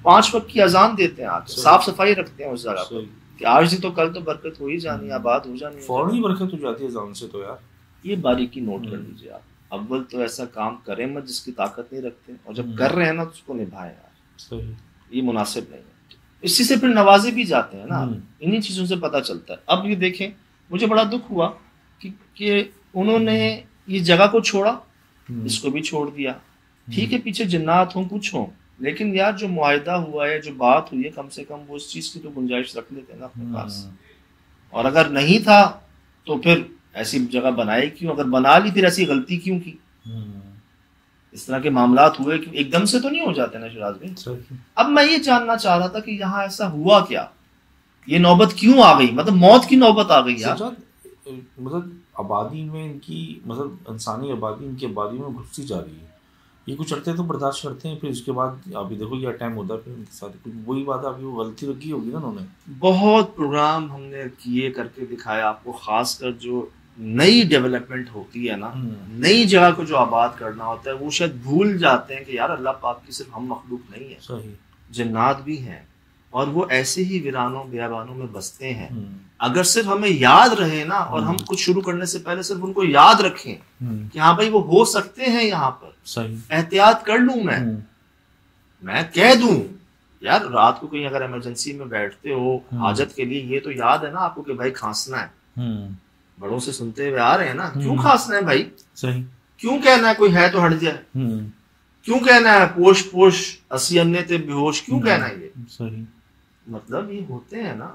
5 वक्त की अजान देते हैं, आके साफ सफाई रखते हैं उस जगह पर कि आज नहीं तो कल तो बरकत हो ही जानी, आबाद हो जानी, फौरन ही बरकत हो जाती है अजान से। तो यार ये बारीकी नोट कर लीजिए आप। अव्वल तो ऐसा काम करें मत जिसकी ताकत नहीं रखते, और जब कर रहे हैं ना तो उसको निभाएं यार, सही, ये मुनासिब नहीं है। इसी से फिर नवाजे भी जाते हैं ना, इन्हीं चीज़ों से पता चलता है। अब ये देखें, मुझे बड़ा दुख हुआ कि उन्होंने ये जगह को छोड़ा, इसको भी छोड़ दिया। ठीक है, पीछे जिन्नात हों कुछ हों, लेकिन यार जो मुआहिदा हुआ है, जो बात हुई है, कम से कम वो उस चीज़ की तो गुंजाइश रख लेते हैं ना अपने पास। और अगर नहीं था तो फिर ऐसी जगह बनाई क्यों, अगर बना ली फिर ऐसी गलती क्यों की। इस तरह के मामलात हुए क्यों, एकदम से तो नहीं हो जाते ना शिराज भाई। अब मैं ये जानना चाह रहा था कि यहाँ ऐसा हुआ क्या, ये नौबत क्यों आ गई, मतलब मौत की नौबत आ गई यार। मतलब आबादी में इनकी, मतलब इंसानी आबादी इनकी आबादी में घुसती जा रही है। ये कुछ करते हैं तो बर्दाश्त करते हैं, फिर उसके बाद अभी देखो ये टाइम होता है फिर उनके साथ कुछ वही बात है, अभी वो गलती रखी होगी ना उन्होंने। बहुत प्रोग्राम हमने किए, करके दिखाया आपको, खासकर जो नई डेवलपमेंट होती है ना, नई जगह को जो आबाद करना होता है, वो शायद भूल जाते हैं कि यार अल्लाह पाक की सिर्फ हम मखलूक नहीं है, सही, जिन्नात भी हैं, और वो ऐसे ही वीरानों बेयाबानों में बसते हैं। अगर सिर्फ हमें याद रहे ना, और हम कुछ शुरू करने से पहले सिर्फ उनको याद रखें कि हाँ भाई वो हो सकते हैं यहाँ पर, सही, एहतियात कर लूं मैं कह दूं यार, रात को कहीं अगर इमरजेंसी में बैठते हो हाजत के लिए, ये तो याद है ना आपको कि भाई खांसना है, बड़ों से सुनते हुए आ रहे हैं ना, क्यों खांसना है भाई, सही, क्यों कहना है कोई है तो हट जाए, क्यों कहना है पोश पोश 80 अन्य थे बेहोश, क्यों कहना है ये, सही, मतलब ये होते हैं ना।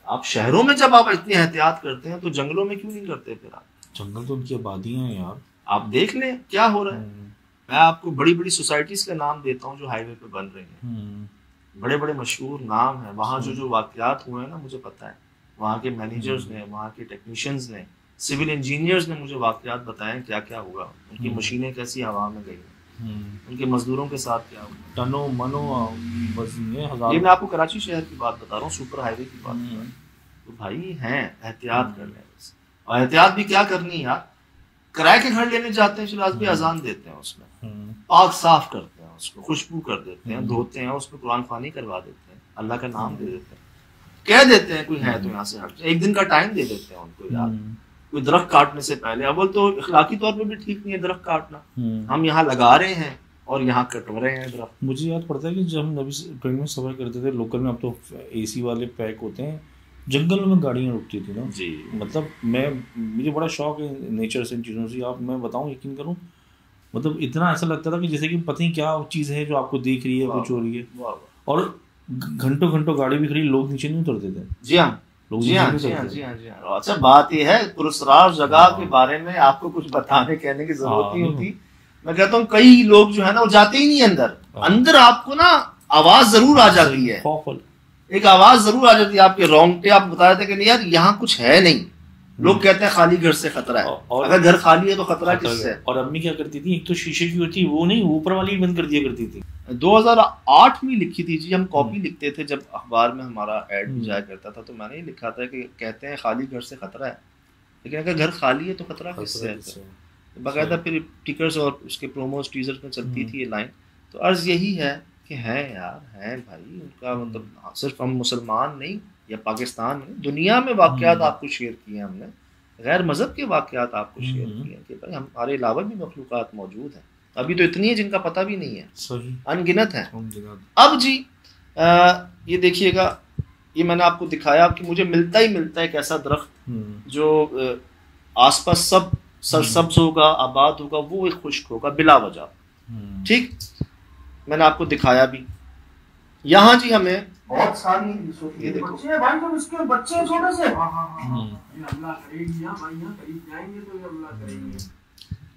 आप शहरों में जब आप इतनी एहतियात करते हैं तो जंगलों में क्यों नहीं करते फिर आप? जंगल तो उनकी आबादी है यार, आप देख लें क्या हो रहा है। मैं आपको बड़ी बड़ी सोसाइटीज के नाम देता हूँ जो हाईवे पे बन रही हैं, बड़े बड़े मशहूर नाम है वहाँ, जो वाकयात हुए हैं ना, मुझे पता है, वहाँ के मैनेजर्स ने, वहाँ के टेक्नीशियंस ने, सिविल इंजीनियर्स ने मुझे वाकयात बताए क्या क्या हुआ, उनकी मशीनें कैसी हवा में गई, उनके मजदूरों के साथ क्या हुआ, टनो मनो ये मैं आपको कराची शहर की बात बता रहा हूँ, सुपर हाईवे की बात बता रहा हूँ। तो भाई हैं, एहतियात कर लें बस। और एहतियात भी क्या करनी है यार, किराए के घर लेने जाते हैं शिराज भी, अजान देते हैं उसमें, पाक साफ करते हैं उसको, खुशबू कर देते हैं, धोते हैं, उसमें कुरान खानी करवा देते हैं, अल्लाह का नाम दे देते हैं, कह देते हैं कोई है तो यहाँ से हट जाए, एक दिन का टाइम दे देते हैं उनको यार। कोई दरख्त काटने से पहले, अव्वल तो इखलाकी तौर पे भी ठीक नहीं है दरख्त काटना, हम यहाँ लगा रहे हैं और यहाँ कट रहे हैं दरख्त। मुझे याद पड़ता है कि जब हम नबी ट्रेन में सफ़र करते थे लोकल में, अब तो AC वाले पैक होते हैं, जंगल में गाड़ियाँ रुकती थी ना जी, मतलब मुझे बड़ा शौक है नेचर से, इन चीज़ों से। आप मैं बताऊँ, यकीन करूँ, मतलब इतना ऐसा लगता था कि जैसे कि पता नहीं क्या चीज़ है जो आपको देख रही है, कुछ हो रही है, और घंटों घंटों गाड़ी भी खड़ी, लोग नीचे नहीं उतरते थे। जी हाँ, जी हाँ, जी हाँ, जी हाँ, जी हाँ। अच्छा बात यह है, पुरस्कार जगह के बारे में आपको कुछ बताने कहने की जरूरत नहीं होती। मैं कहता हूँ कई लोग जो है ना वो जाते ही नहीं अंदर, अंदर आपको ना आवाज जरूर आ जाती है, एक आवाज जरूर आ जाती है आपके रोंगटे, आप बता रहे थे कि नहीं यार यहाँ कुछ है नहीं, लोग कहते हैं खाली घर से खतरा है, और अगर घर खाली है तो खतरा किससे है। और अम्मी क्या करती थी, एक तो शीशे की होती, वो नहीं, ऊपर वाली बंद कर दिया करती थी। 2008 में लिखी थी जी, हम कॉपी लिखते थे जब अखबार में हमारा ऐड भी जाया करता था, तो मैंने ही लिखा था कि कहते हैं खाली घर से खतरा है, लेकिन अगर घर खाली है तो खतरा किससे है। बाकायदा फिर टिकर्स और उसके प्रोमोस टीजर्स में चलती थी ये लाइन। तो अर्ज यही है कि हैं यार, हैं भाई, उनका मतलब सिर्फ हम मुसलमान नहीं या पाकिस्तान में, दुनिया में वाकयात आपको शेयर किए हैं हमने, गैर मजहब के वाकयात आपको शेयर किए हैं कि भाई हमारे अलावा भी मखलूकात मौजूद हैं, अभी तो इतनी है जिनका पता भी नहीं है, अनगिनत है। अब जी ये देखिएगा, ये मैंने आपको दिखाया कि मुझे मिलता ही मिलता है एक ऐसा दरख्त जो आसपास सब सरसब्ज होगा, आबाद होगा, वो एक खुश्क होगा बिला वजह, ठीक। मैंने आपको दिखाया भी यहाँ जी, हमें बहुत सारी ये देखो बच्चे भाई, तो इसके बच्चे छोटे से अल्लाह करेगी, यहाँ भाई यहाँ करीब जाएंगे तो ये अल्लाह करेगी।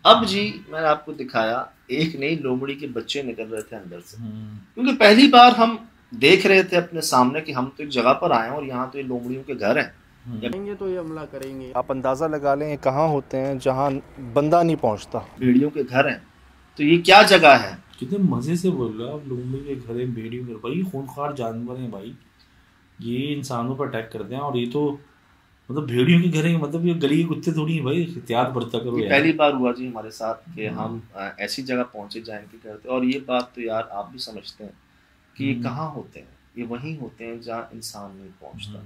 अब जी मैंने आपको दिखाया, एक नई लोमड़ी के बच्चे निकल रहे थे अंदर से, क्योंकि पहली बार हम देख रहे थे अपने सामने कि हम तो एक जगह पर आए हैं और यहाँ तो ये लोमड़ियों के घर हैं, करेंगे तो ये हमला करेंगे। आप अंदाज़ा लगा लें ये कहाँ होते हैं जहाँ बंदा नहीं पहुँचता, भेड़ियों के घर हैं। तो ये क्या जगह है? कितने मजे से बोल रहे हो आप, लोमड़ी के घर है, भेड़ियों के, भाई खूंखार जानवर हैं भाई, ये इंसानों पर अटैक करते हैं। और ये तो मतलब भेड़ियों के घर है, मतलब ये गली के कुत्ते थोड़ी हैं भाई, एहतियात बरता करो यार। पहली बार हुआ जी हमारे साथ कि हम ऐसी जगह पहुंचे जहाँ इनके करते। और ये बात तो यार आप भी समझते हैं कि ये कहाँ होते हैं, ये वहीं होते हैं जहाँ इंसान नहीं पहुंचता,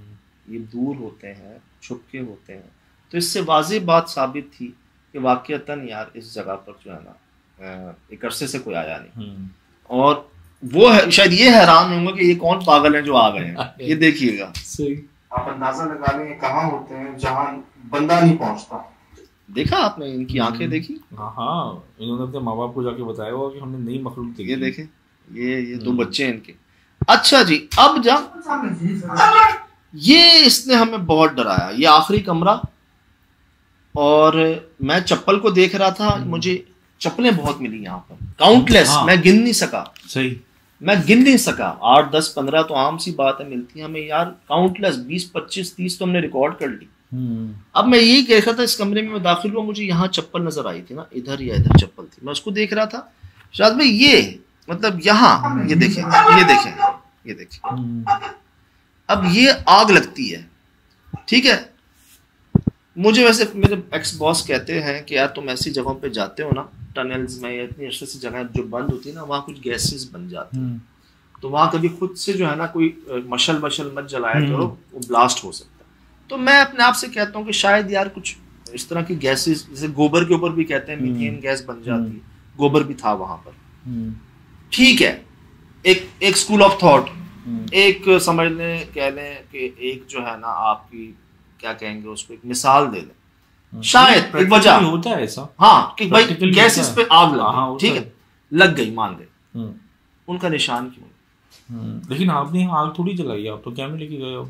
ये दूर होते हैं, छुप के होते हैं। तो इससे वाज़ेह बात साबित थी कि वाक़ईतन यार इस जगह पर जो है ना एक अरसे से कोई आया नहीं। और वो है शायद ये हैरान होंगे कि ये कौन पागल है जो आ गए हैं। ये देखिएगा, आप अंदाजा लगा लें कहाँ होते हैं जहाँ बंदा नहीं पहुंचता। देखा आपने इनकी आंखें देखी? हाँ, इन्होंने अपने माँ बाप को जाके बताया होगा कि हमने नई मखलूक देखी। ये देखे, ये दो बच्चे हैं इनके। अच्छा जी, अब जब ये इसने हमें बहुत डराया, ये आखिरी कमरा, और मैं चप्पल को देख रहा था, मुझे चप्पलें बहुत मिली यहाँ पर, काउंटलेस। हाँ। मैं गिन नहीं सका, सही, मैं गिन नहीं सका। 8, 10, 15 तो आम सी बात है, मिलती है हमें यार, काउंटलेस 20, 25, 30 तो हमने रिकॉर्ड कर ली। अब मैं यही कह रहा था, इस कमरे में मैं दाखिल हुआ, मुझे यहाँ चप्पल नजर आई थी ना, इधर या इधर चप्पल थी, मैं उसको देख रहा था। शायद भाई ये मतलब यहाँ, ये देखें, ये देखें, ये देखें। अब ये आग लगती है, ठीक है। मुझे वैसे मेरे एक्स बॉस कहते हैं कि यार तुम ऐसी जगहों पे जाते हो ना, टनल्स में या इतनी ऐसी जगह जो बंद होती है ना, वहाँ कुछ गैसेस बन जाती हैं, तो वहाँ कभी खुद से जो है ना कोई मशल मत जलाया करो, वो ब्लास्ट हो सकता है। तो मैं अपने आप से कहता हूँ कि शायद यार कुछ इस तरह की गैसेस, जैसे गोबर के ऊपर भी कहते हैं मीथेन गैस बन जाती है, गोबर भी था वहाँ पर, ठीक है। एक स्कूल ऑफ थॉट, एक समझ लें, कह लें कि एक जो है ना आपकी क्या कहेंगे उसको, एक मिसाल दे दें, शायद एक वजह होता है ऐसा, हाँ, कि भाई गैसेस पे आग लग, ठीक है, लग गई, मान गए, उनका निशान क्यों? लेकिन आपने आग थोड़ी जलाई, आप तो कैमरे लेके गए हो।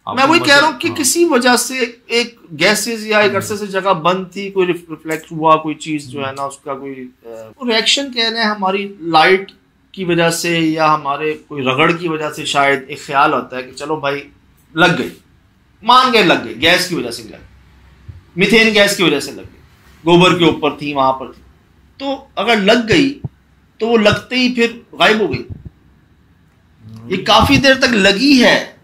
मैं वही कह रहा हूँ कि किसी वजह से एक गैसेस या एक अरसे से जगह बंद थी, कोई रिफ्लेक्ट हुआ, कोई चीज जो है ना उसका कोई रिएक्शन कह रहे हैं, हमारी लाइट की वजह से या हमारे कोई रगड़ की वजह से, शायद एक ख्याल होता है कि चलो भाई लग गई, मान गए लग गई, गैस की वजह से लग गई, मीथेन गैस की वजह से लग गई, गोबर के ऊपर थी, वहां पर थी, तो अगर लग गई तो वो लगते ही फिर गायब हो गई। ये काफी देर तक लगी है,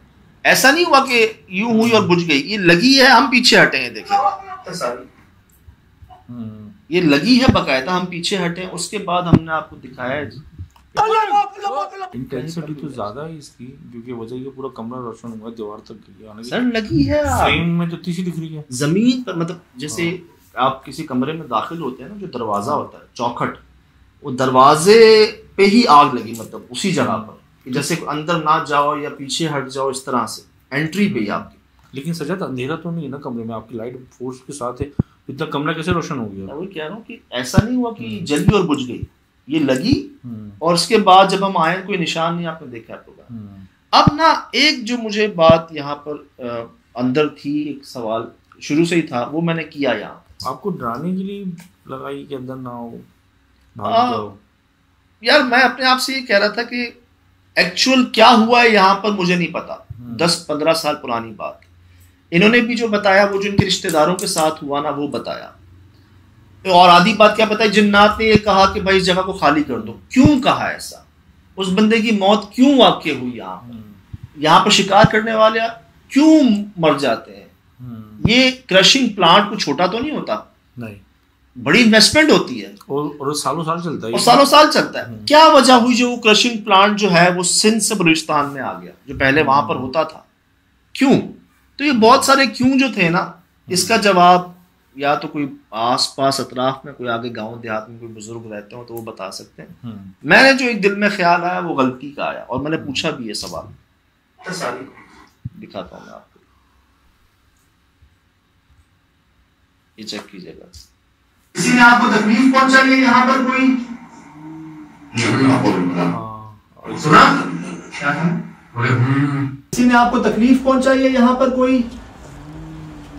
ऐसा नहीं हुआ कि यूं हुई और बुझ गई, ये लगी है, हम पीछे हटे हैं, देखिए ये लगी है बकायदा, हम पीछे हटे, उसके बाद हमने आपको दिखाया है जी। इंटेंसिटी तो ज्यादा है इसकी, क्योंकि वजह ये पूरा कमरा रोशन हुआ, दीवार तक गई, सर लगी है, फ्रेम में तो तीसरी दिख रही है, जमीन पर, मतलब जैसे आप किसी कमरे में दाखिल होते हैं ना, जो दरवाजा होता है, चौखट, वो दरवाजे पे ही आग लगी, मतलब उसी जगह पर, जैसे अंदर ना जाओ या पीछे हट जाओ, इस तरह से एंट्री पे ही आपकी। लेकिन सजाद अंधेरा तो नहीं है ना कमरे में, आपकी लाइट फोर्स के साथ है, इतना कमरा कैसे रोशन हो गया? मैं वही कह रहा हूँ कि ऐसा नहीं हुआ कि जल्दी और बुझ गई, ये लगी और उसके बाद जब हम आए कोई निशान नहीं आपने देखा होगा। अब ना एक जो मुझे बात यहाँ पर अंदर थी, एक सवाल शुरू से ही था, वो मैंने किया यहाँ। आपको डराने के लिए लगाई कि अंदर ना हो, भाग जाओ? यार मैं अपने आप से ये कह रहा था कि एक्चुअल क्या हुआ है यहाँ पर मुझे नहीं पता, 10-15 साल पुरानी बात। इन्होंने भी जो बताया, वो जो इनके रिश्तेदारों के साथ हुआ ना, वो बताया। और आधी बात क्या बताई, जिन्नात ने ये कहा कि भाई इस जगह को खाली कर दो। क्यों कहा ऐसा? उस बंदे की मौत क्यों वाक़ई हुई यहाँ पर? यहाँ पर शिकार करने वाले क्यों मर जाते हैं? ये क्रशिंग प्लांट को छोटा तो नहीं होता, नहीं, बड़ी इन्वेस्टमेंट होती है, और सालों साल चलता है, और सालों साल चलता है। क्या वजह हुई जो वो क्रशिंग प्लांट जो है वो सिंध से बलूचिस्तान में आ गया, जो पहले वहां पर होता था? क्यों? तो ये बहुत सारे क्यों जो थे ना, इसका जवाब या तो कोई आस पास अतराफ में कोई आगे गांव देहात में कोई बुजुर्ग रहते हो तो वो बता सकते हैं। मैंने जो एक दिल में ख्याल आया वो गलती का आया, और मैंने पूछा भी ये सवाल, दिखाता हूँ मैं आपको, ये चेक कीजिएगा। किसी ने आपको तकलीफ पहुंचाई है यहाँ पर कोई? सुना? क्या है? किसी ने आपको तकलीफ पहुंचाई है यहाँ पर कोई?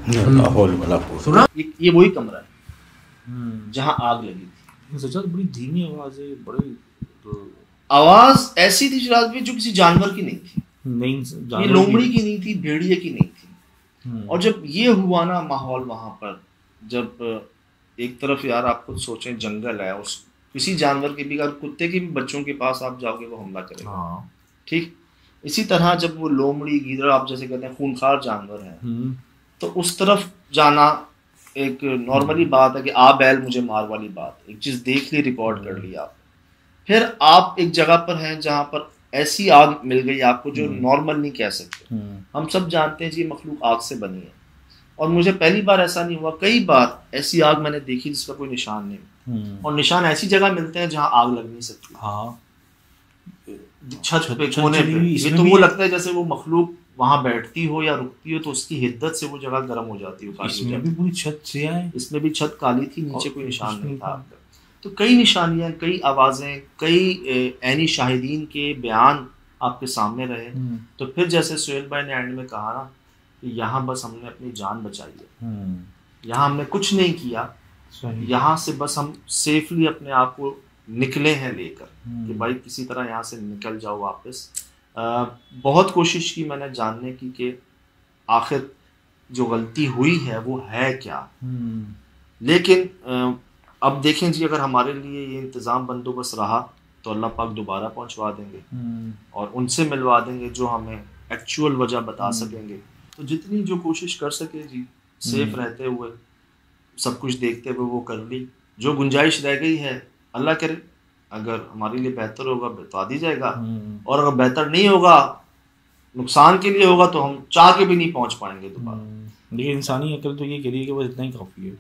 सुना? ये वही कमरा है जहां आग लगी थी। सच्चा बड़ी धीमी आवाज है, बड़ी आवाज ऐसी थी शराज भाई जो किसी जानवर की नहीं थी, नहीं, ये लोमड़ी की नहीं थी, भेड़िए की नहीं थी, और जब ये हुआ ना माहौल वहां पर, जब एक तरफ यार आप खुद सोचें जंगल है, उस किसी जानवर के भी, अगर कुत्ते के भी बच्चों के पास आप जाओगे वो हमला करेगा, ठीक। इसी तरह जब वो लोमड़ी गीदड़ आप जैसे कहते हैं खूंखार जानवर है, तो उस तरफ जाना एक नॉर्मली बात है कि आ बैल मुझे मार वाली बात, एक चीज देख ली, रिकॉर्ड कर लिया आप, फिर आप एक जगह पर हैं जहां पर ऐसी आग मिल गई आपको जो नॉर्मल नहीं कह सकते। हम सब जानते हैं जी मखलूक आग से बनी है, और मुझे पहली बार ऐसा नहीं हुआ, कई बार ऐसी आग मैंने देखी जिसका कोई निशान नहीं, और निशान ऐसी जगह मिलते हैं जहां आग लग नहीं सकती। हाँ, छत पे, कोने पे, ये तो वो लगता है जैसे वो मखलूक वहां बैठती हो या रुकती हो तो उसकी हिद्दत से वो जगह गर्म हो जाती है। इसमें भी पूरी छत से है, इसमें भी छत काली थी, नीचे कोई निशान नहीं था। तो कई निशानियां, कई आवाजें, कई ऐनी शाहिदीन के बयान आपके सामने रहे। तो फिर जैसे सुहेल भाई ने एंड में कहा ना कि यहाँ बस हमने अपनी जान बचाई है, यहाँ हमने कुछ नहीं किया, यहाँ से बस हम सेफली अपने आप को निकले हैं लेकर कि भाई किसी तरह यहाँ से निकल जाओ वापस। बहुत कोशिश की मैंने जानने की कि आखिर जो गलती हुई है वो है क्या, लेकिन अब देखें जी, अगर हमारे लिए ये इंतज़ाम बंदोबस्त रहा तो अल्लाह पाक दोबारा पहुंचवा देंगे और उनसे मिलवा देंगे जो हमें एक्चुअल वजह बता सकेंगे। तो जितनी जो कोशिश कर सके जी, सेफ रहते हुए, सब कुछ देखते हुए वो कर ली। जो गुंजाइश रह गई है अल्लाह करे, अगर हमारे लिए बेहतर होगा बता दी जाएगा, और अगर बेहतर नहीं होगा, नुकसान के लिए होगा, तो हम चाह के भी नहीं पहुंच पाएंगे दोबारा। लेकिन इंसानी अकल तो ये कह रही है कि बस इतना ही काफ़ी है,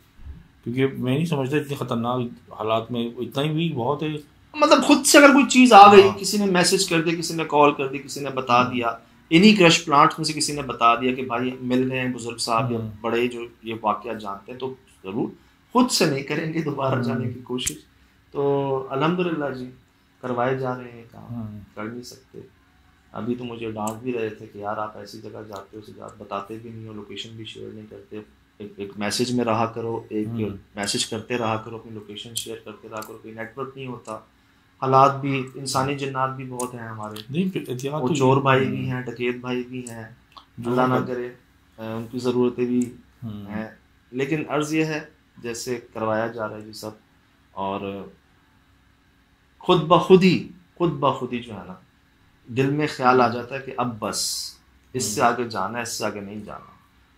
क्योंकि मैं नहीं समझता इतने खतरनाक हालात में इतना ही भी बहुत है। मतलब खुद से अगर कोई चीज़ आ गई, किसी ने मैसेज कर दिया, किसी ने कॉल कर दी, किसी ने बता दिया, इन्हीं क्रश प्लांट में से किसी ने बता दिया कि भाई मिल रहे हैं बुजुर्ग साहब या बड़े जो ये वाक़या जानते हैं, तो ज़रूर खुद से नहीं करेंगे दोबारा जाने की कोशिश। तो अल्हम्दुलिल्लाह जी करवाए जा रहे हैं काम, कर नहीं सकते। अभी तो मुझे डांट भी रहे थे कि यार आप ऐसी जगह जाते हो, बताते भी नहीं हो, लोकेशन भी शेयर नहीं करते, एक मैसेज में रहा करो, एक मैसेज करते रहा करो, अपनी लोकेशन शेयर करते रहा करो, कोई नेटवर्क नहीं होता। हालात भी, इंसानी जिन्नात भी बहुत हैं हमारे, वो चोर भाई भी हैं, डकैत भाई भी हैं, अल्लाह ना करे, उनकी ज़रूरतें भी हैं। लेकिन अर्ज़ ये है जैसे करवाया जा रहा है जी सब, और खुद ब खुद ही जो है ना दिल में ख्याल आ जाता है कि अब बस इससे आगे जाना है, इससे आगे नहीं जाना।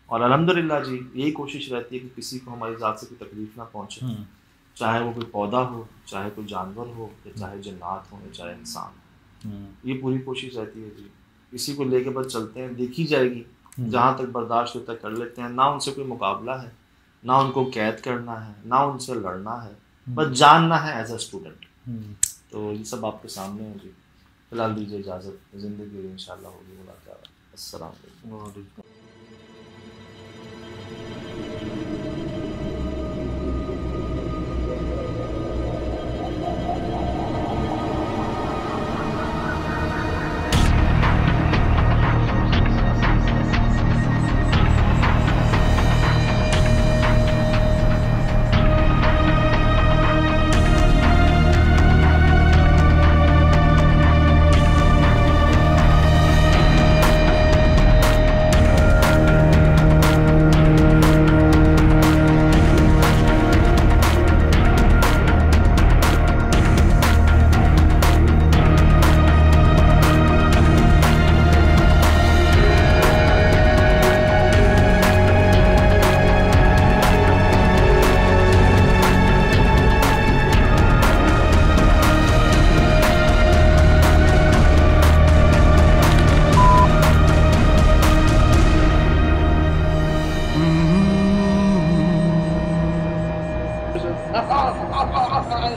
और अल्हम्दुलिल्लाह जी यही कोशिश रहती है कि किसी को हमारी ज़ात से कोई तकलीफ़ ना पहुँचे, चाहे वो कोई पौधा हो, चाहे कोई जानवर हो, या चाहे जन्नात हो, या चाहे इंसान हो। ये पूरी कोशिश रहती है जी, इसी को लेके बस चलते हैं, देखी जाएगी, जहाँ तक बर्दाश्त होता है कर लेते हैं। ना उनसे कोई मुकाबला है, ना उनको कैद करना है, ना उनसे लड़ना है, बस जानना है एज अ स्टूडेंट। तो ये सब आपके सामने है जी। फिलहाल दीजिए इजाज़त, ज़िंदगी इंशाअल्लाह होगी मुलाकात। अस्सलाम वालेकुम।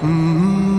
Mm-hmm.